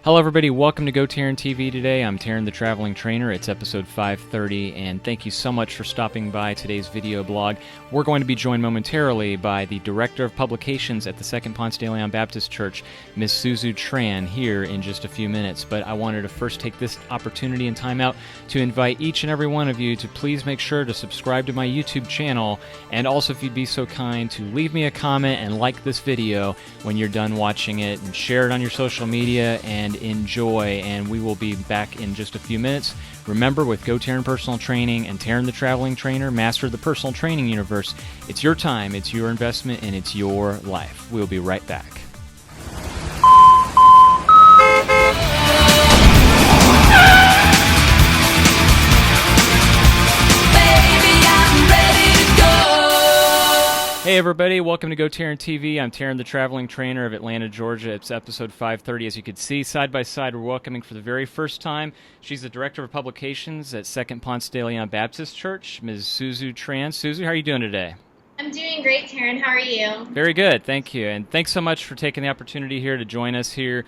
Hello everybody, welcome to GoTarryn TV today. I'm Tarryn the Traveling Trainer. It's episode 530, and thank you so much for stopping by today's video blog. We're going to be joined momentarily by the Director of Publications at the Second Ponce de Leon Baptist Church, Ms. Suzu Tran, here in just a few minutes. But I wanted to first take this opportunity and time out to invite each and every one of you to please make sure to subscribe to my YouTube channel, and also if you'd be so kind to leave me a comment and like this video when you're done watching it, and share it on your social media, and enjoy. And we will be back in just a few minutes. Remember, with GoTarryn Personal Training and Tarryn the Traveling Trainer, master of the personal training universe, it's your time, it's your investment, and it's your life. We'll be right back. Hey everybody, welcome to GoTarryn TV. I'm Tarryn the Traveling Trainer of Atlanta, Georgia. It's episode 530. As you can see, side by side, we're welcoming for the very first time. She's the Director of Publications at Second Ponce de Leon Baptist Church, Ms. Suzu Tran. Suzu, how are you doing today? I'm doing great, Tarryn. How are you? Very good, thank you. And thanks so much for taking the opportunity here to join us here.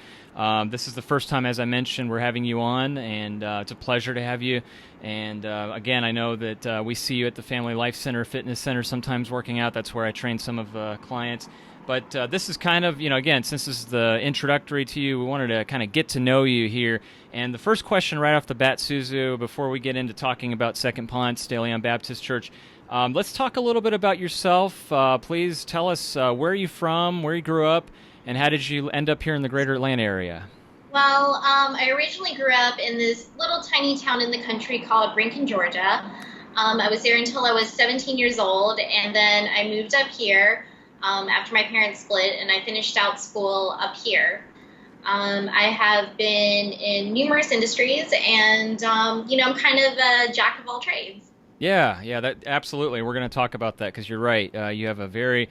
This is the first time, as I mentioned, we're having you on, and it's a pleasure to have you. And again, I know that we see you at the Family Life Center, Fitness Center, sometimes working out. That's where I train some of clients. But this is kind of, again, since this is the introductory to you, we wanted to kind of get to know you here. And the first question right off the bat, Suzu, before we get into talking about Second Ponce de Leon Baptist Church, let's talk a little bit about yourself. Please tell us where are you from, where you grew up, and how did you end up here in the greater Atlanta area? Well, I originally grew up in this little tiny town in the country called Rincon, Georgia. I was there until I was 17 years old, and then I moved up here after my parents split, and I finished out school up here. I have been in numerous industries, and, I'm kind of a jack of all trades. Yeah, that absolutely. We're going to talk about that because you're right. You have a very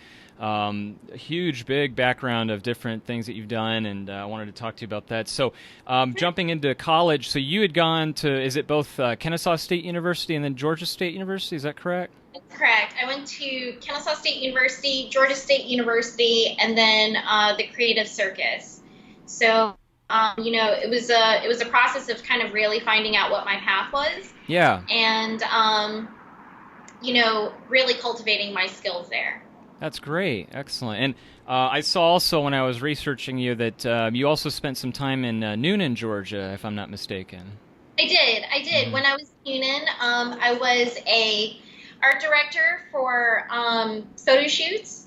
huge, big background of different things that you've done, and I wanted to talk to you about that. So jumping into college, so you had gone to, is it both Kennesaw State University and then Georgia State University? Is that correct? That's correct. I went to Kennesaw State University, Georgia State University, and then the Creative Circus. So, it was a process of kind of really finding out what my path was. Yeah. And, really cultivating my skills there. That's great. Excellent. And I saw also when I was researching you that you also spent some time in Noonan, Georgia, if I'm not mistaken. I did. Mm-hmm. When I was in Noonan, I was a art director for photo shoots.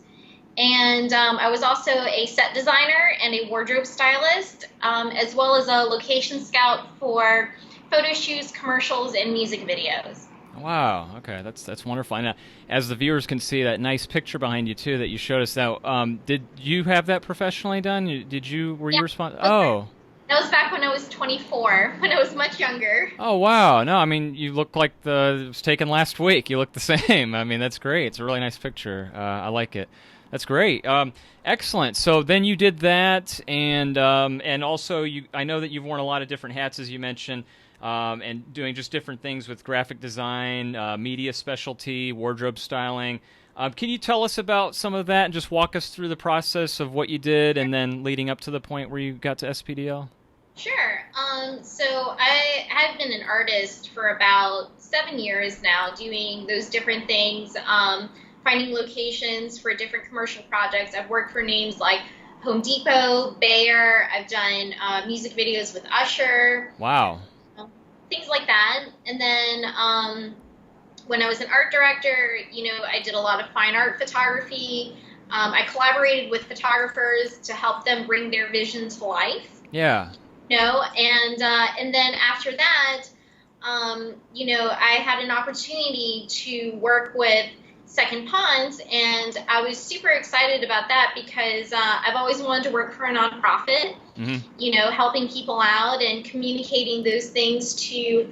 And I was also a set designer and a wardrobe stylist, as well as a location scout for photo shoots, commercials, and music videos. Wow. Okay, that's wonderful. And as the viewers can see, that nice picture behind you too that you showed us. Now, did you have that professionally done? Were you responsible? Oh. That was back when I was 24, when I was much younger. Oh, wow. No, I mean, you look like it was taken last week. You look the same. I mean, that's great. It's a really nice picture. I like it. That's great. Excellent. So then you did that, and also I know that you've worn a lot of different hats, as you mentioned, and doing just different things with graphic design, media specialty, wardrobe styling. Can you tell us about some of that and just walk us through the process of what you did and then leading up to the point where you got to SPDL? Sure. So I have been an artist for about 7 years now, doing those different things, finding locations for different commercial projects. I've worked for names like Home Depot, Bayer. I've done music videos with Usher. Wow. Things like that. And then when I was an art director, I did a lot of fine art photography. I collaborated with photographers to help them bring their vision to life. Yeah. And then after that, I had an opportunity to work with Second Ponce, and I was super excited about that because I've always wanted to work for a nonprofit, mm-hmm. Helping people out and communicating those things to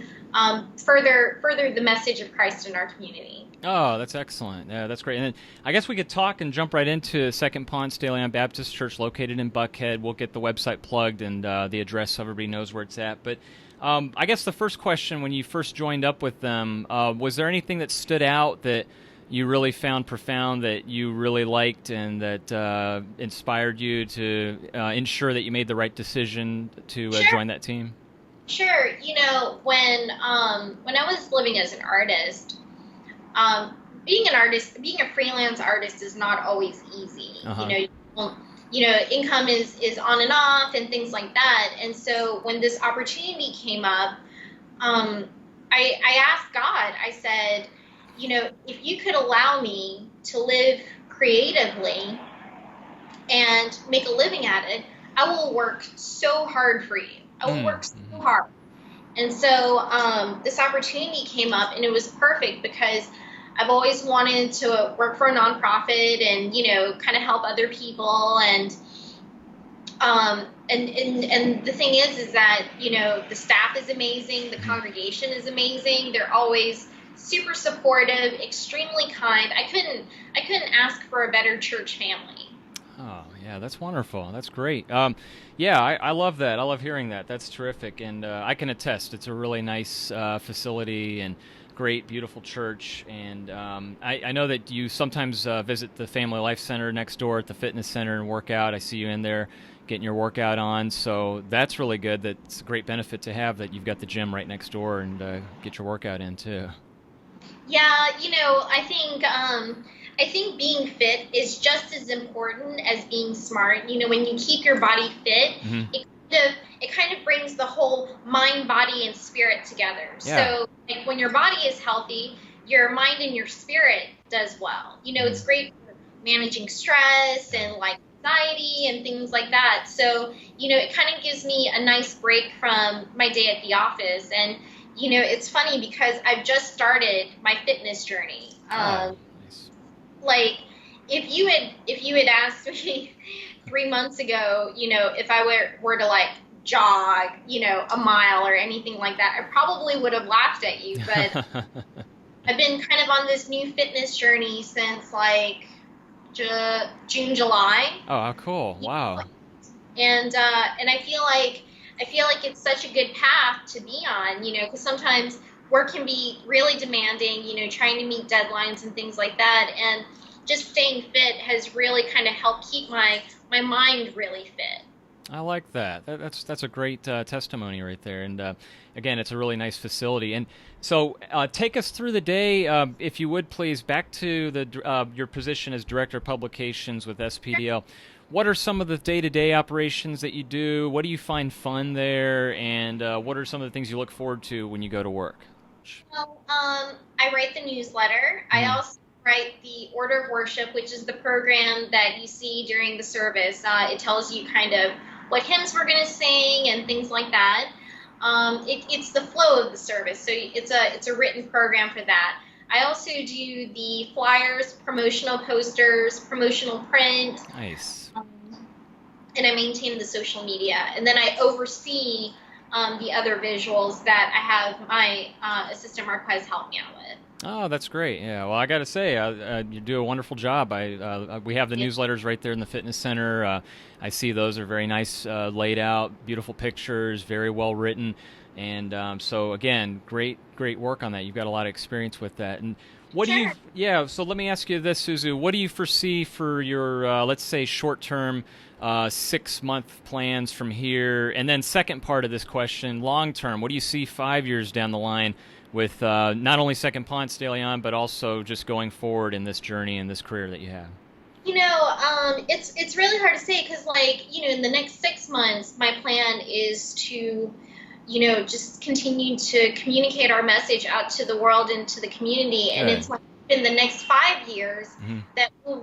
further the message of Christ in our community. Oh, that's excellent. Yeah, that's great. And then I guess we could talk and jump right into Second Ponce de Leon Baptist Church located in Buckhead. We'll get the website plugged and the address so everybody knows where it's at. But I guess the first question, when you first joined up with them, was there anything that stood out that you really found profound that you really liked and that inspired you to ensure that you made the right decision to join that team? Sure. When I was living as an artist, being a freelance artist is not always easy. Income is on and off and things like that. And so when this opportunity came up, I asked God, I said, if you could allow me to live creatively and make a living at it, I will work so hard for you. I will work so hard. And so this opportunity came up, and it was perfect because I've always wanted to work for a nonprofit and, kind of help other people. And the thing is that, the staff is amazing. The congregation is amazing. They're always super supportive, extremely kind. I couldn't ask for a better church family. Oh, yeah, that's wonderful. That's great. I love that. I love hearing that. That's terrific. And I can attest, it's a really nice facility and great, beautiful church. And I know that you sometimes visit the Family Life Center next door at the fitness center and work out. I see you in there getting your workout on. So that's really good. That's a great benefit to have that you've got the gym right next door and get your workout in too. Yeah, I think being fit is just as important as being smart. When you keep your body fit, it kind of brings the whole mind, body, and spirit together. Yeah. So like when your body is healthy, your mind and your spirit does well. It's great for managing stress and like anxiety and things like that. So, it kind of gives me a nice break from my day at the office. And, it's funny because I've just started my fitness journey. Nice. Like if you had asked me 3 months ago, if I were to like jog, a mile or anything like that, I probably would have laughed at you. But I've been kind of on this new fitness journey since like June, July. Oh, how cool! Wow. And I feel like it's such a good path to be on, because sometimes work can be really demanding, trying to meet deadlines and things like that. And just staying fit has really kind of helped keep my mind really fit. I like that. That's a great testimony right there. And again, it's a really nice facility. And so take us through the day, if you would please, back to your position as Director of Publications with SPDL. What are some of the day-to-day operations that you do? What do you find fun there? And what are some of the things you look forward to when you go to work? Well, I write the newsletter. I also write the Order of Worship, which is the program that you see during the service. It tells you kind of what hymns we're going to sing and things like that. It's the flow of the service, so it's a written program for that. I also do the flyers, promotional posters, promotional print. Nice. And I maintain the social media. And then I oversee the other visuals that I have my assistant Marquez help me out with. Oh, that's great. Yeah, well, I got to say, you do a wonderful job. We have the newsletters right there in the fitness center. I see those are very nice laid out, beautiful pictures, very well written. And so, again, great work on that. You've got a lot of experience with that. And what do you, so let me ask you this, Suzu. What do you foresee for your, let's say, short-term 6-month plans from here? And then second part of this question, long-term, what do you see 5 years down the line with not only Second Ponce de Leon, but also just going forward in this journey and this career that you have? It's really hard to say because, in the next 6 months, my plan is to, just continue to communicate our message out to the world and to the community. Good. And it's in the next 5 years that we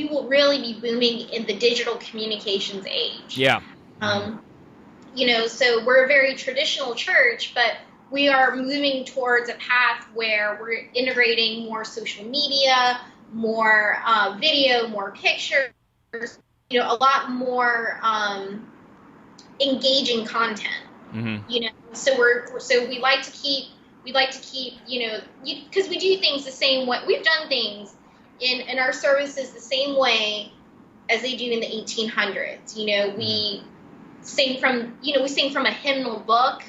will really be booming in the digital communications age. Yeah. So we're a very traditional church, but we are moving towards a path where we're integrating more social media, more video, more pictures, a lot more engaging content. So we like to keep because we do things the same way. We've done things in our services the same way as they do in the 1800s. We sing from a hymnal book.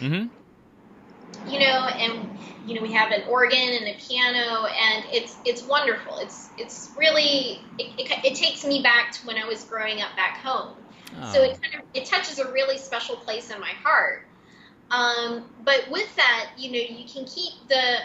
and we have an organ and a piano, and it's wonderful. It's really it takes me back to when I was growing up back home. So Oh. it touches a really special place in my heart. But with that, you can keep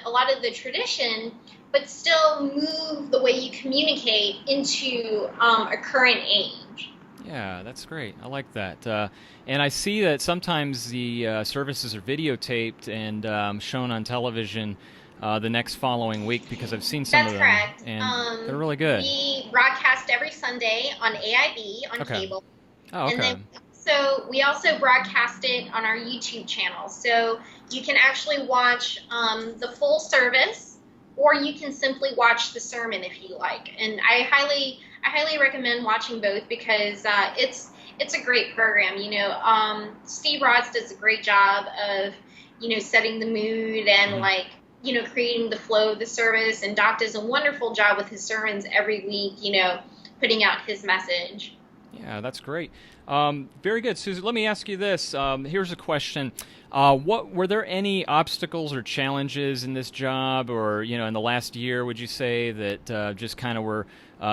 a lot of the tradition, but still move the way you communicate into a current age. Yeah, that's great. I like that. And I see that sometimes the services are videotaped and shown on television the next following week because I've seen some of That's them, correct. and they're really good. We broadcast every Sunday on AIB on Okay. cable. Oh, And okay. then so we also broadcast it on our YouTube channel. So you can actually watch the full service, or you can simply watch the sermon if you like. And I highly recommend watching both because it's a great program. Steve Rods does a great job of setting the mood and creating the flow of the service, and Doc does a wonderful job with his sermons every week. Putting out his message. Yeah, that's great. Very good, Susan. Let me ask you this. Here's a question. What were there any obstacles or challenges in this job, or in the last year? Would you say that just kind of were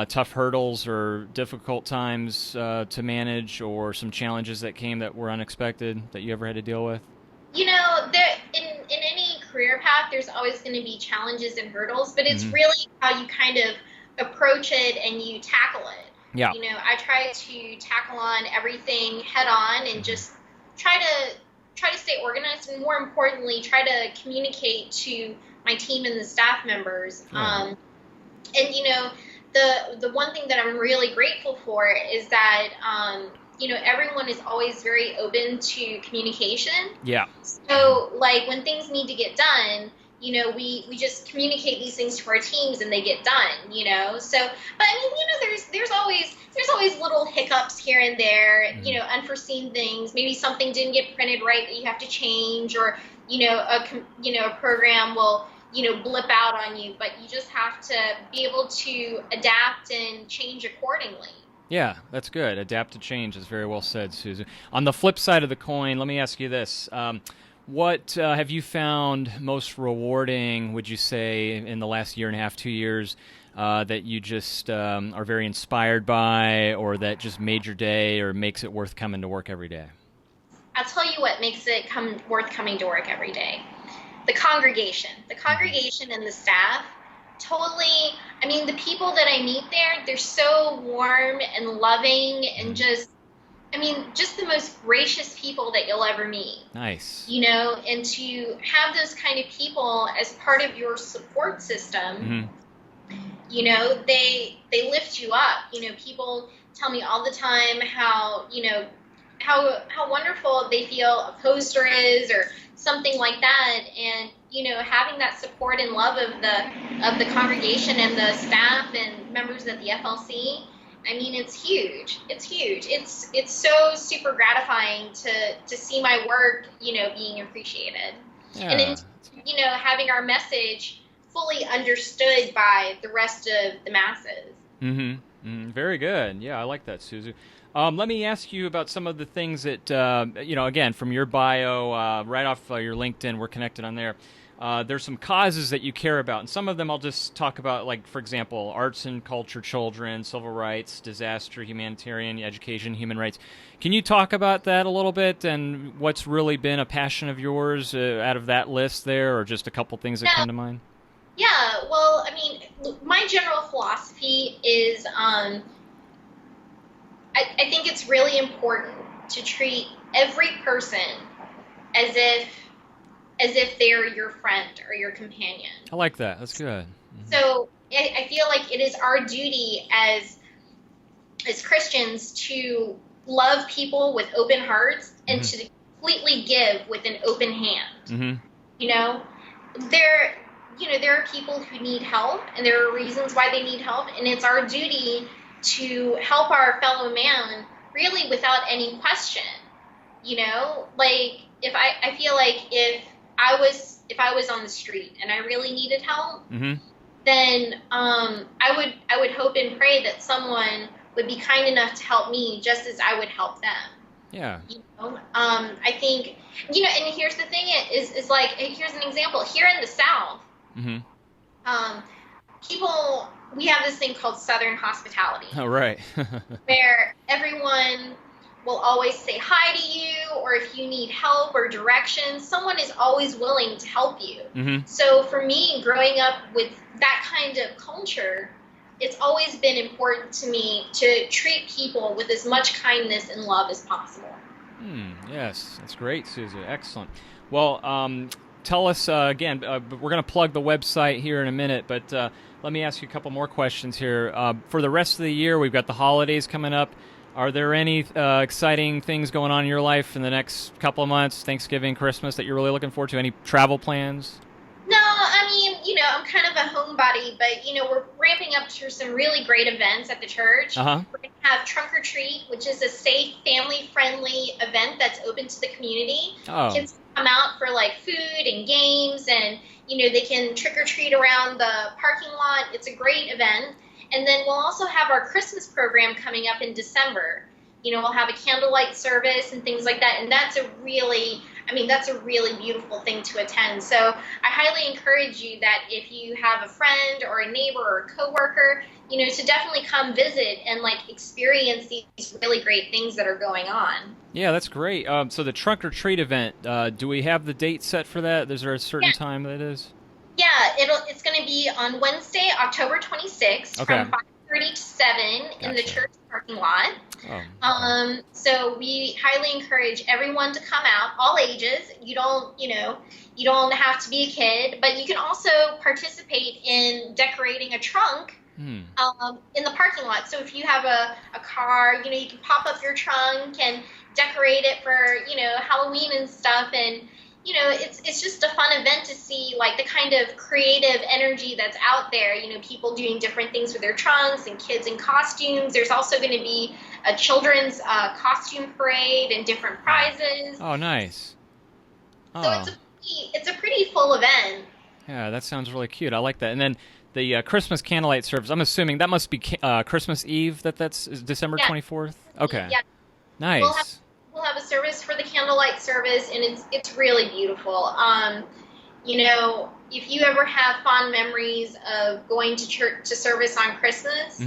tough hurdles or difficult times to manage, or some challenges that came that were unexpected that you ever had to deal with? There in any career path, there's always going to be challenges and hurdles, but it's Mm-hmm. really how you kind of approach it and you tackle it. Yeah. I try to tackle on everything head on and just try to stay organized, and more importantly, try to communicate to my team and the staff members. Yeah. And the one thing that I'm really grateful for is that everyone is always very open to communication. Yeah. So like when things need to get done, we just communicate these things to our teams and they get done. So, but I mean, there's always little hiccups here and there, unforeseen things. Maybe something didn't get printed right that you have to change, or, a program will, blip out on you, but you just have to be able to adapt and change accordingly. Yeah, that's good. Adapt to change is very well said, Susan. On the flip side of the coin, let me ask you this. What have you found most rewarding, would you say, in the last year and a half, 2 years, that you just are very inspired by, or that just made your day or makes it worth coming to work every day? I'll tell you what makes it worth coming to work every day. The congregation and the staff. Totally. I mean, the people that I meet there, they're so warm and loving and just the most gracious people that you'll ever meet. Nice. And to have those kind of people as part of your support system, they lift you up. People tell me all the time how wonderful they feel a poster is or something like that. And, having that support and love of the congregation and the staff and members of the FLC, I mean, it's huge. It's huge. It's so super gratifying to see my work, being appreciated. Yeah. And then, having our message fully understood by the rest of the masses. Mm-hmm. Very good. Yeah, I like that, Suzu. Let me ask you about some of the things that, again, from your bio, right off your LinkedIn, we're connected on there. There's some causes that you care about, and some of them I'll just talk about, like, for example, arts and culture, children, civil rights, disaster, humanitarian, education, human rights. Can you talk about that a little bit, and what's really been a passion of yours out of that list there, or just a couple things that come to mind? Yeah, well, I mean, my general philosophy is I think it's really important to treat every person as if they're your friend or your companion. I like that. That's good. Mm-hmm. So I feel like it is our duty as Christians to love people with open hearts and to completely give with an open hand. Mm-hmm. There are people who need help, and there are reasons why they need help, and it's our duty to help our fellow man really without any question. Like I feel like if I was on the street and I really needed help, then I would hope and pray that someone would be kind enough to help me just as I would help them. Yeah. I think, and here's the thing is like, here's an example. Here in the South, Mm-hmm. um, we have this thing called Southern hospitality, Oh, right. where everyone will always say hi to you, or if you need help or directions, someone is always willing to help you. Mm-hmm. So for me, growing up with that kind of culture, it's always been important to me to treat people with as much kindness and love as possible. Yes, that's great, Suzu. Excellent. Well, tell us again. We're going to plug the website here in a minute, but let me ask you a couple more questions here. For the rest of the year, we've got the holidays coming up. Are there any exciting things going on in your life in the next couple of months, Thanksgiving, Christmas, that you're really looking forward to? Any travel plans? No, I mean, I'm kind of a homebody, but, we're ramping up to some really great events at the church. Uh-huh. We're going to have Trunk or Treat, which is a safe, family-friendly event that's open to the community. Oh. Kids come out for, like, food and games, and, they can trick or treat around the parking lot. It's a great event. And then we'll also have our Christmas program coming up in December. We'll have a candlelight service and things like that, and that's a really beautiful thing to attend. So I highly encourage you that if you have a friend or a neighbor or a coworker, to definitely come visit and like experience these really great things that are going on. Yeah, that's great. So the Trunk or Treat event, do we have the date set for that? Is there a certain time that is? Yeah, it's going to be on Wednesday, October 26th from 5:30 to 7 in the church parking lot. Oh. So we highly encourage everyone to come out, all ages. You don't have to be a kid, but you can also participate in decorating a trunk in the parking lot. So if you have a car, you can pop up your trunk and decorate it for, Halloween and stuff. And, it's just a fun event to see, like, the kind of creative energy that's out there, people doing different things with their trunks and kids in costumes. There's also going to be a children's costume parade and different prizes. Oh, nice. So it's a pretty full event. Yeah, that sounds really cute. I like that. And then the Christmas candlelight service, I'm assuming that must be Christmas Eve, that's December 24th? Okay. Yeah. Nice. We'll have a service for the candlelight service, and it's really beautiful. If you ever have fond memories of going to church to service on Christmas,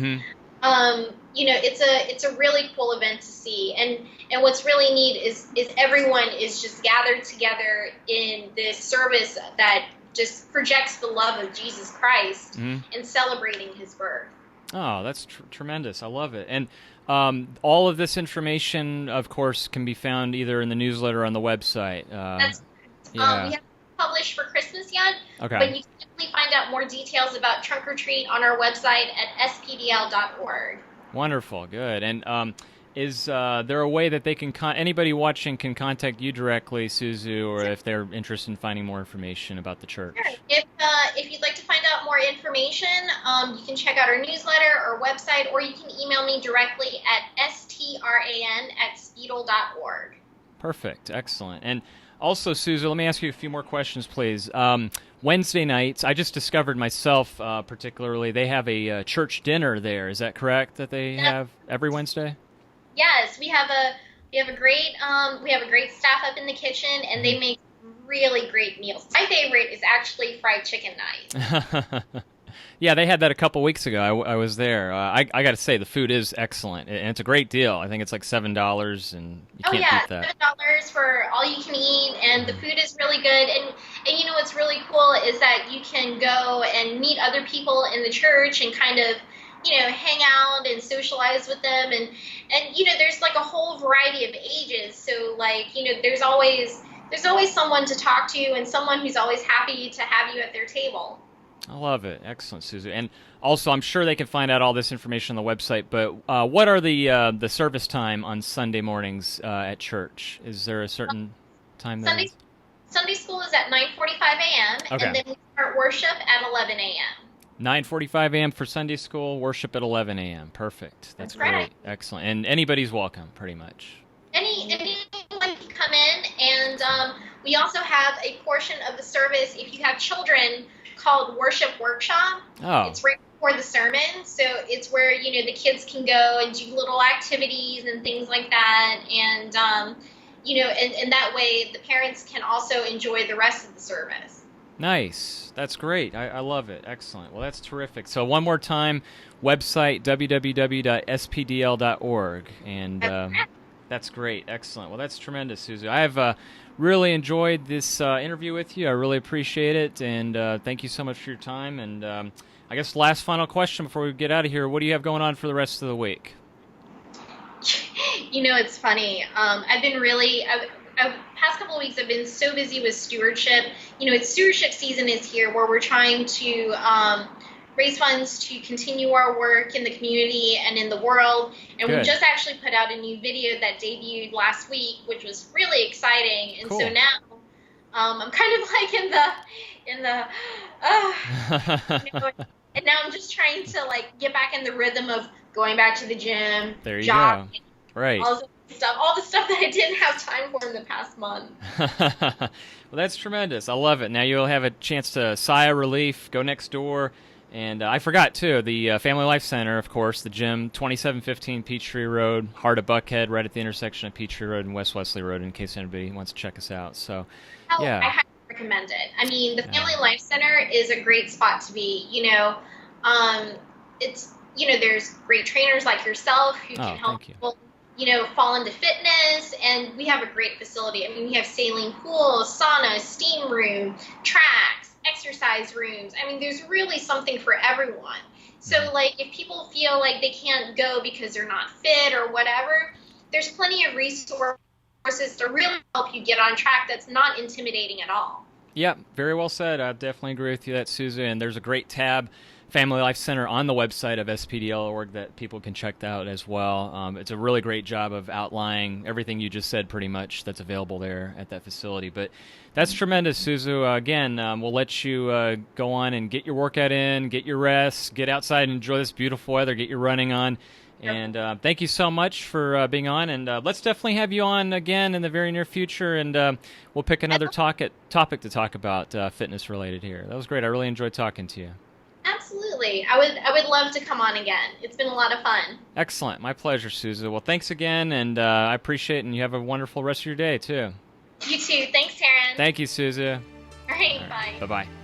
it's a really cool event to see. And what's really neat is everyone is just gathered together in this service that just projects the love of Jesus Christ and celebrating his birth. Oh, that's tremendous. I love it. And all of this information, of course, can be found either in the newsletter or on the website. We haven't published for Christmas yet, but you can definitely find out more details about Trunk or Treat on our website at spdl.org. Wonderful, good. And is there a way that they can anybody watching can contact you directly, Suzu, or if they're interested in finding more information about the church? Sure. If you'd like to find out more information, you can check out our newsletter or website, or you can email me directly at stran@speedle.org. Perfect, excellent. And also, Suzu, let me ask you a few more questions, please. Wednesday nights, I just discovered myself, particularly, they have a church dinner there. Is that correct? That they have every Wednesday? Yes, we have a great staff up in the kitchen, and they make really great meals. My favorite is actually fried chicken night. Yeah, they had that a couple weeks ago. I was there. I got to say, the food is excellent, and it's a great deal. I think it's like $7, and you can't beat that. $7 for all you can eat, and the food is really good. And what's really cool is that you can go and meet other people in the church and kind of hang out and socialize with them, and there's like a whole variety of ages. So like there's always someone to talk to, and someone who's always happy to have you at their table. I love it. Excellent, Suzu. And also, I'm sure they can find out all this information on the website, but what are the service time on Sunday mornings at church? Is there a certain time there? Sunday school is at 9:45 a.m., and then we start worship at 11 a.m. 9:45 a.m. for Sunday school, worship at 11 a.m. Perfect. That's great. Right. Excellent. And anybody's welcome, pretty much. Anyone can come in, and we also have a portion of the service, if you have children, called Worship Workshop. Oh. It's right before the sermon, so it's where, you know, the kids can go and do little activities and things like that, and you know, and that way the parents can also enjoy the rest of the service. Nice. That's great. I love it. Excellent. Well, that's terrific. So one more time, website www.spdl.org, and that's great. Excellent. Well, that's tremendous, Suzu. I have really enjoyed this interview with you. I really appreciate it, and thank you so much for your time. And I guess last final question before we get out of here, what do you have going on for the rest of the week? You know, it's funny. I've been really, past couple of weeks, I've been so busy with stewardship. You know, it's stewardship season is here, where we're trying to raise funds to continue our work in the community and in the world. And Good. We just actually put out a new video that debuted last week, which was really exciting. And Cool. so now I'm kind of like in the you know, and now I'm just trying to like get back in the rhythm of going back to the gym, There you jogging, go. Right. all the stuff that I didn't have time for in the past month. Well, that's tremendous. I love it. Now you'll have a chance to sigh of relief, go next door. And I forgot, too, the Family Life Center, of course, the gym, 2715 Peachtree Road, heart of Buckhead, right at the intersection of Peachtree Road and West Wesley Road, in case anybody wants to check us out. So, yeah. I highly recommend it. I mean, the Family Life Center is a great spot to be. You know, it's, you know, there's great trainers like yourself who can help people, you know, fall into fitness, and we have a great facility. I mean, we have saline pools, sauna, steam room, tracks, exercise rooms. I mean, there's really something for everyone. So, like, if people feel like they can't go because they're not fit or whatever, there's plenty of resources to really help you get on track that's not intimidating at all. Yeah, very well said. I definitely agree with you that, Suzu. And there's a great tab, Family Life Center, on the website of SPDL.org that people can check out as well. It's a really great job of outlining everything you just said, pretty much, that's available there at that facility. But that's tremendous, Suzu. Again, we'll let you go on and get your workout in, get your rest, get outside and enjoy this beautiful weather, get your running on. And thank you so much for being on. And let's definitely have you on again in the very near future. And we'll pick another topic to talk about fitness related here. That was great. I really enjoyed talking to you. Absolutely. I would love to come on again. It's been a lot of fun. Excellent. My pleasure, Suzu. Well, thanks again, and I appreciate it, and you have a wonderful rest of your day, too. You too. Thanks, Tarryn. Thank you, Suzu. All right, bye. Bye-bye.